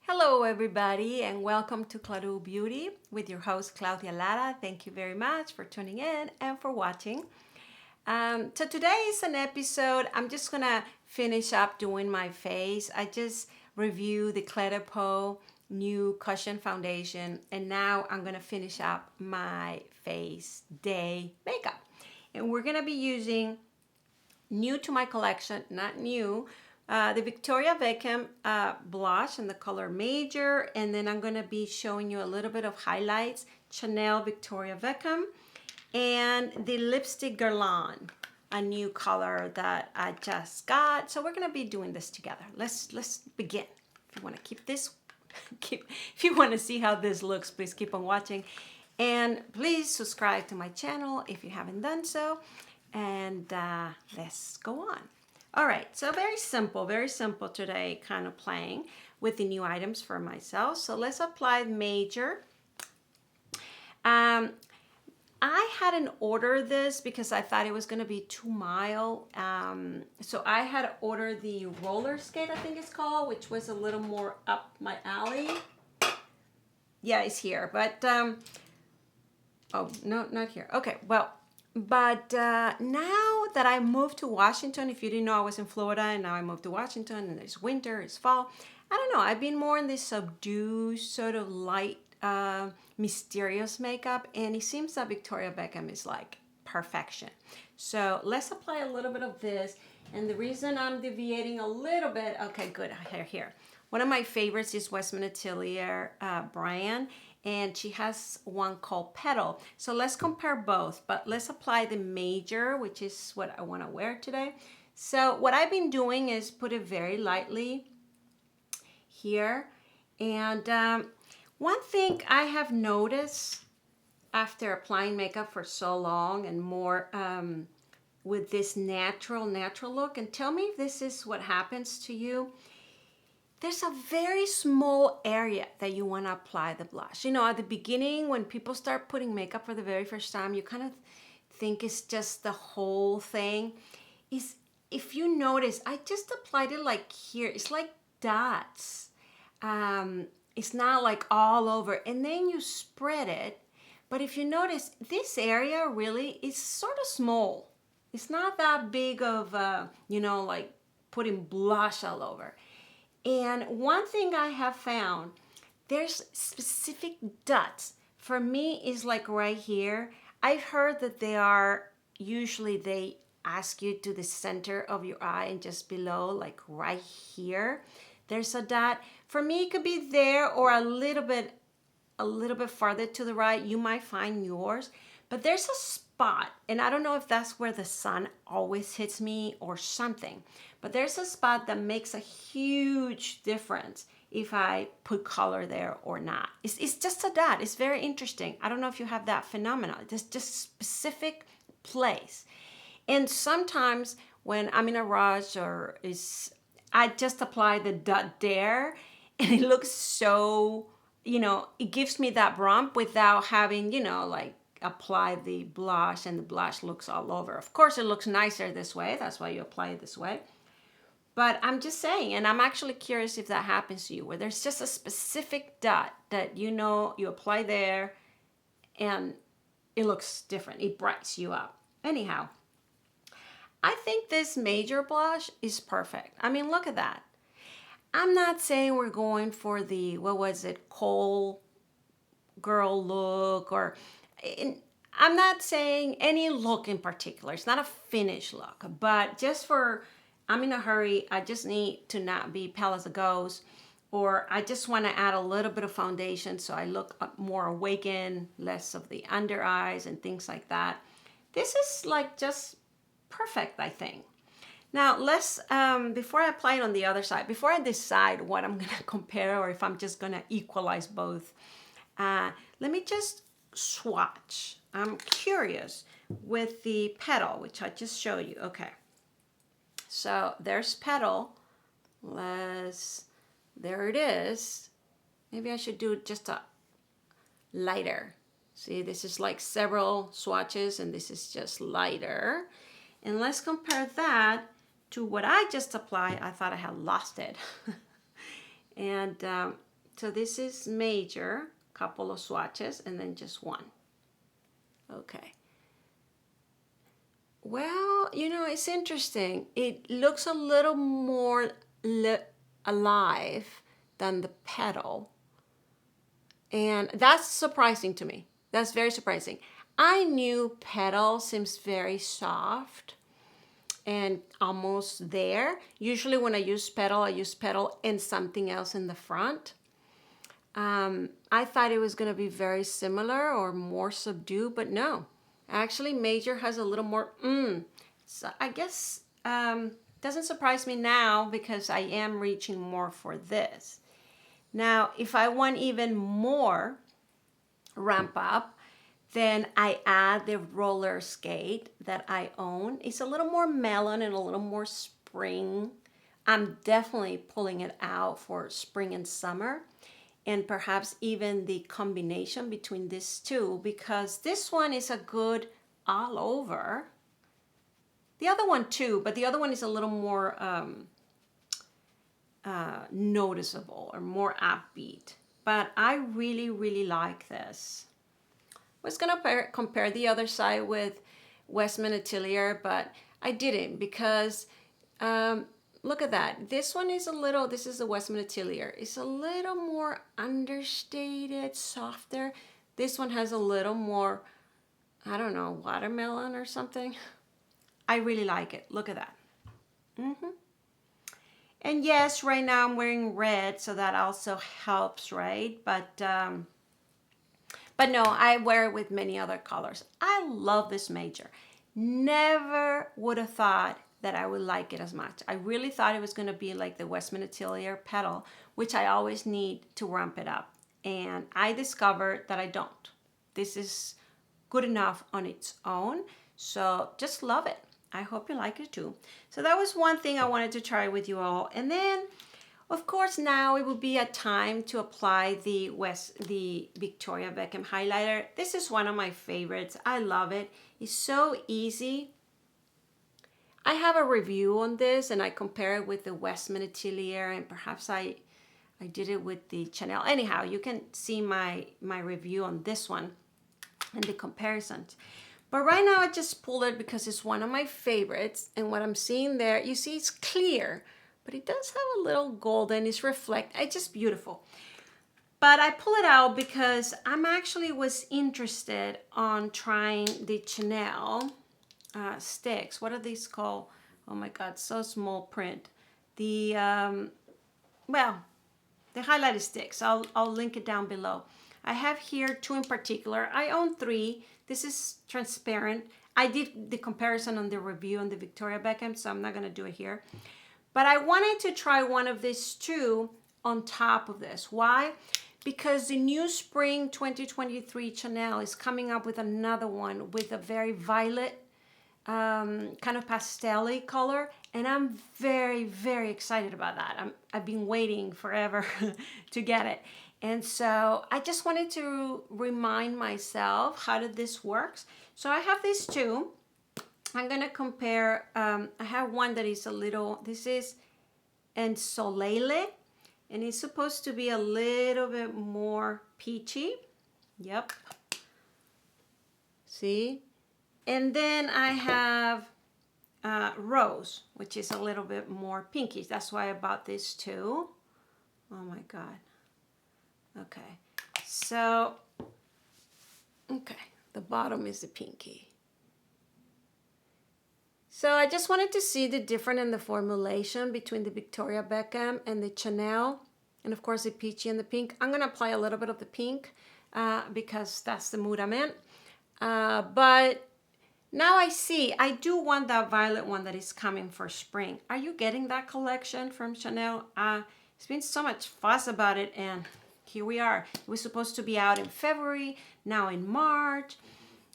Hello, everybody, and welcome to Claro Beauty with your host, Claudia Lara. Thank you very much for tuning in and for watching. So today is an episode, I'm just gonna finish up doing my face. I just reviewed the PEAU new cushion foundation, and now I'm gonna finish up my face day makeup. And we're gonna be using new to my collection, not new, the Victoria Beckham blush in the color Major, and then I'm going to be showing you a little bit of highlights, Chanel Victoria Beckham, and the lipstick Guerlain, a new color that I just got. So we're going to be doing this together. Let's begin. If you want to keep this, if you want to see how this looks, please keep on watching. And please subscribe to my channel if you haven't done so. And let's go on. All right, so very simple today, kind of playing with the new items for myself. So let's apply Major. I hadn't ordered this because I thought it was going to be too mild. So I had ordered the roller skate, I think it's called, which was a little more up my alley. Yeah, it's here, but oh, no, not here. Okay, well, but now that I moved to Washington, if you didn't know, I was in Florida and now I moved to Washington and it's winter, it's fall. I don't know, I've been more in this subdued, sort of light, mysterious makeup, and it seems that Victoria Beckham is like perfection. So let's apply a little bit of this. And the reason I'm deviating a little bit, okay, good, here. One of my favorites is Westman Atelier brand, and she has one called Petal. So let's compare both, but let's apply the Major, which is what I want to wear today. So what I've been doing is put it very lightly here. And one thing I have noticed after applying makeup for so long and more with this natural look, and tell me if this is what happens to you, there's a very small area that you want to apply the blush. You know, at the beginning, when people start putting makeup for the very first time, you kind of think it's just the whole thing. If you notice, I just applied it like here. It's like dots. It's not like all over. And then you spread it. But if you notice, this area really is sort of small. It's not that big of, like putting blush all over. And one thing I have found, there's specific dots. For me, is like right here. I've heard that they ask you to the center of your eye and just below, like right here. There's a dot. For me, it could be there or a little bit farther to the right. You might find yours. But there's a spot, and I don't know if that's where the sun always hits me or something, but there's a spot that makes a huge difference if I put color there or not. It's just a dot. It's very interesting. I don't know if you have that phenomenon. It's just specific place. And sometimes when I'm in a rush I just apply the dot there, and it looks so, it gives me that bump without having, like apply the blush, and the blush looks all over. Of course, it looks nicer this way. That's why you apply it this way. But I'm just saying, and I'm actually curious if that happens to you, where there's just a specific dot that you apply there and it looks different. It brightens you up. Anyhow, I think this Major blush is perfect. I mean, look at that. I'm not saying we're going for the, coal girl look, or I'm not saying any look in particular. It's not a finished look, but just for, I'm in a hurry, I just need to not be pale as a ghost, or I just want to add a little bit of foundation so I look more awakened, less of the under eyes and things like that. This is like just perfect, I think. Now let's, before I apply it on the other side, before I decide what I'm going to compare or if I'm just going to equalize both, let me just swatch. I'm curious with the Petal, which I just showed you. Okay, so there's Petal. There it is. Maybe I should do just a lighter. See, this is like several swatches, and this is just lighter. And let's compare that to what I just applied. I thought I had lost it. And So this is major, couple of swatches, and then just one. Okay. Well, you know, it's interesting. It looks a little more alive than the petal. And that's surprising to me. That's very surprising. I knew petal seems very soft and almost there. Usually when I use petal and something else in the front. I thought it was going to be very similar or more subdued, but no. Actually, major has a little more, so I guess, doesn't surprise me now because I am reaching more for this. Now, if I want even more ramp up, then I add the roller skate that I own. It's a little more melon and a little more spring. I'm definitely pulling it out for spring and summer, and perhaps even the combination between these two, because this one is a good all over. The other one too, but the other one is a little more noticeable or more upbeat. But I really, really like this. I was gonna compare the other side with Westman Atelier, but I didn't because look at that. This one is a little, this is the Westman Atelier. It's a little more understated, softer. This one has a little more, I don't know, watermelon or something. I really like it. Look at that. And yes, right now I'm wearing red, so that also helps, right? But no, I wear it with many other colors. I love this major. Never would have thought that I would like it as much. I really thought it was going to be like the Westman Atelier petal, which I always need to ramp it up. And I discovered that I don't. This is good enough on its own. So just love it. I hope you like it too. So that was one thing I wanted to try with you all. And then, of course, now it will be a time to apply the Victoria Beckham highlighter. This is one of my favorites. I love it. It's so easy. I have a review on this and I compare it with the Westman Atelier, and perhaps I did it with the Chanel. Anyhow, you can see my review on this one and the comparisons. But right now I just pulled it because it's one of my favorites, and what I'm seeing there, you see it's clear, but it does have a little golden, it's it's just beautiful. But I pull it out because I'm actually was interested on trying the Chanel sticks. What are these called? Oh my God, so small print. The, well, the highlighter sticks. I'll link it down below. I have here two in particular. I own three. This is transparent. I did the comparison on the review on the Victoria Beckham, so I'm not gonna do it here. But I wanted to try one of these two on top of this. Why? Because the new spring 2023 Chanel is coming up with another one with a very violet, kind of pastel-y color, and I'm very, very excited about that. I've been waiting forever to get it. And so I just wanted to remind myself how did this works. So I have these two. I'm gonna compare, I have one that is a little, this is Ensoleil, and it's supposed to be a little bit more peachy. Yep. See? And then I have Rose, which is a little bit more pinkish. That's why I bought this too. Oh my God. Okay, so, okay, the bottom is the pinky. So I just wanted to see the difference in the formulation between the Victoria Beckham and the Chanel, and of course the peachy and the pink. I'm gonna apply a little bit of the pink because that's the mood I'm in. But now I see, I do want that violet one that is coming for spring. Are you getting that collection from Chanel? It's been so much fuss about it, and here we are. It was supposed to be out in February, now in March.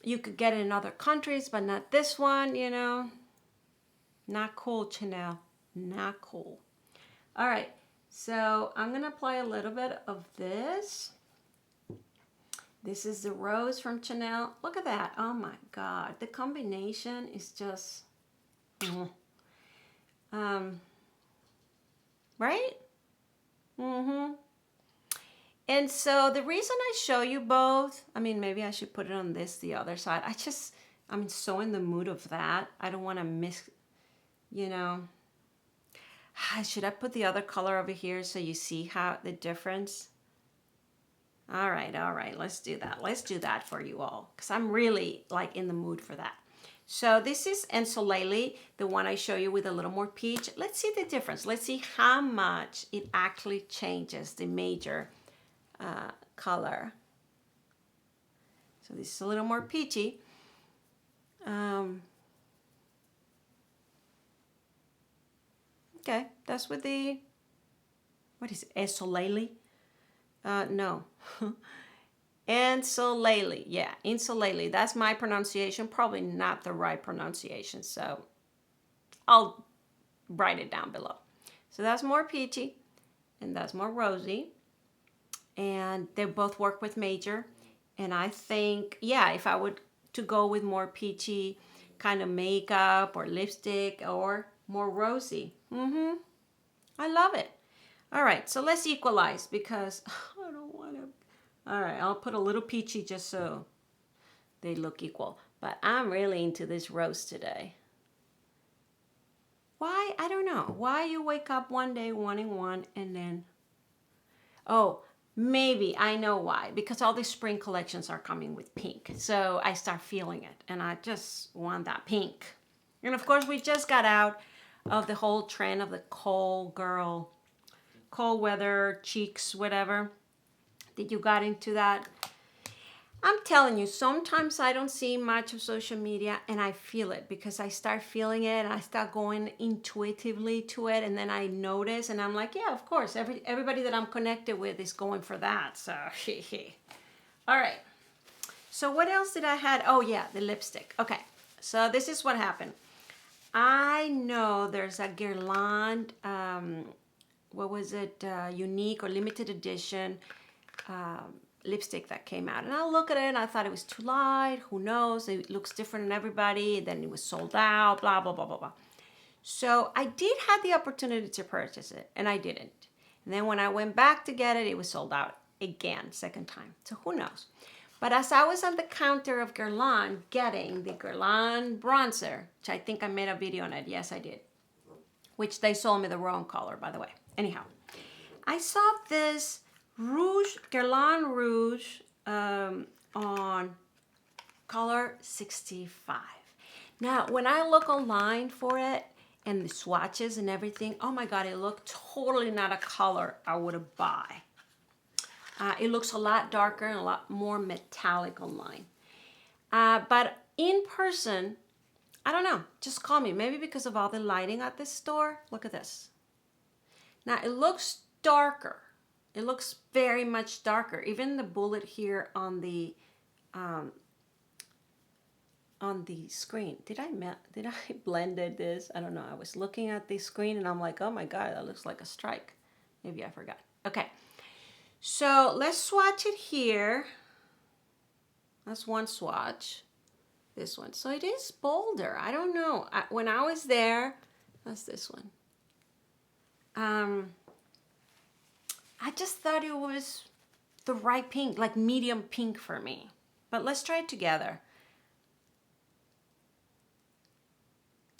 You could get it in other countries, but not this one, you know. Not cool, Chanel. Not cool. All right, so I'm gonna apply a little bit of this. This is the Rose from Chanel. Look at that. Oh my God. The combination is just, right? And so the reason I show you both, I mean, maybe I should put it on the other side. I'm so in the mood of that. I don't want to miss, you know. Should I put the other color over here so you see how the difference? All right, let's do that. Let's do that for you all because I'm really like in the mood for that. So this is Ensolele, the one I show you with a little more peach. Let's see the difference. Let's see how much it actually changes the major color. So this is a little more peachy. Okay, that's with the, what is it, Ensolele? No. Ensolele, yeah, Ensolele. That's my pronunciation, probably not the right pronunciation, so I'll write it down below. So that's more peachy, and that's more rosy, and they both work with major. And I think, yeah, if I would to go with more peachy kind of makeup or lipstick or more rosy, I love it. All right, so let's equalize because I don't want to. All right, I'll put a little peachy just so they look equal. But I'm really into this rose today. Why? I don't know. Why you wake up one day wanting one and then... Oh, maybe I know why. Because all the spring collections are coming with pink. So I start feeling it and I just want that pink. And of course, we just got out of the whole trend of the cold weather, cheeks, whatever. Did you got into that? I'm telling you, sometimes I don't see much of social media and I feel it because I start feeling it and I start going intuitively to it, and then I notice and I'm like, yeah, of course, everybody that I'm connected with is going for that. So, all right. So what else did I had? Oh yeah, the lipstick. Okay, so this is what happened. I know there's a Guerlain, what was it, unique or limited edition lipstick that came out, and I look at it and I thought it was too light. Who knows, it looks different in everybody. Then it was sold out, blah blah blah blah blah. So I did have the opportunity to purchase it and I didn't, and then when I went back to get it, it was sold out again, second time. So who knows. But as I was on the counter of Guerlain getting the Guerlain bronzer, which I think I made a video on it, yes I did, which they sold me the wrong color, by the way. Anyhow, I saw this Guerlain Rouge on color 65. Now, when I look online for it and the swatches and everything, oh my God, it looked totally not a color I would buy. It looks a lot darker and a lot more metallic online. But in person, I don't know, just call me. Maybe because of all the lighting at this store. Look at this. Now, it looks darker. It looks very much darker. Even the bullet here on the screen. Did I blended this? I don't know. I was looking at the screen and I'm like, oh my God, that looks like a strike. Maybe I forgot. Okay. So let's swatch it here. That's one swatch. This one. So it is bolder. I don't know. When I was there, that's this one. I just thought it was the right pink, like medium pink for me. But let's try it together.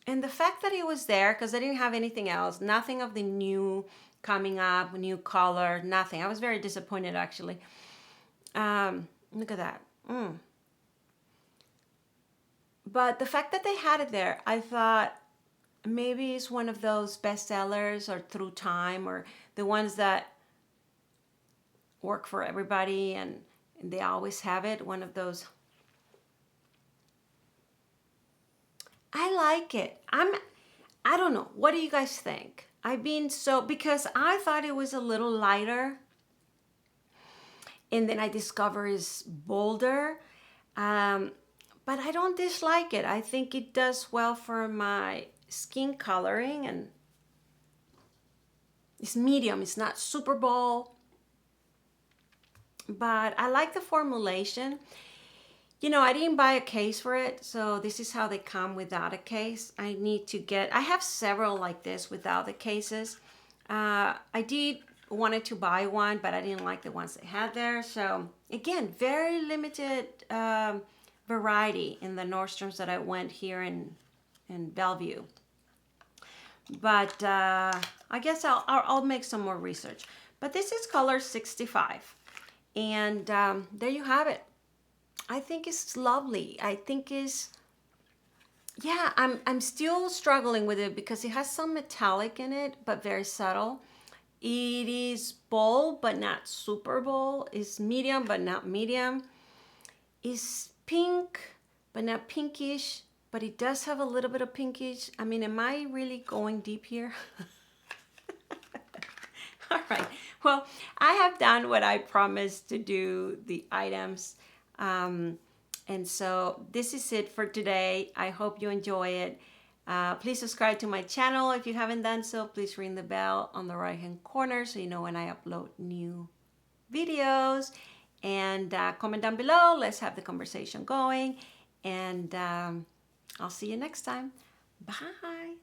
And the fact that it was there, because I didn't have anything else, nothing of the new coming up, new color, nothing. I was very disappointed actually. Look at that. But the fact that they had it there, I thought maybe it's one of those bestsellers or through time or the ones that work for everybody and they always have it. One of those. I like it. I don't know. What do you guys think? Because I thought it was a little lighter. And then I discover it's bolder. But I don't dislike it. I think it does well for my skin coloring and it's medium. It's not super bold. But I like the formulation. You know, I didn't buy a case for it, so this is how they come without a case. I have several like this without the cases. I did wanted to buy one, but I didn't like the ones they had there. So again, very limited variety in the Nordstroms that I went here in Bellevue. But I guess I'll make some more research. But this is color 65. And there you have it. I think it's lovely. I think it's, yeah, I'm still struggling with it because it has some metallic in it, but very subtle. It is bold, but not super bold. It's medium, but not medium. It's pink, but not pinkish. But it does have a little bit of pinkish. I mean, am I really going deep here? All right. Well, I have done what I promised to do, the items. And so this is it for today. I hope you enjoy it. Please subscribe to my channel if you haven't done so. Please ring the bell on the right hand corner so you know when I upload new videos. And comment down below. Let's have the conversation going. And I'll see you next time. Bye.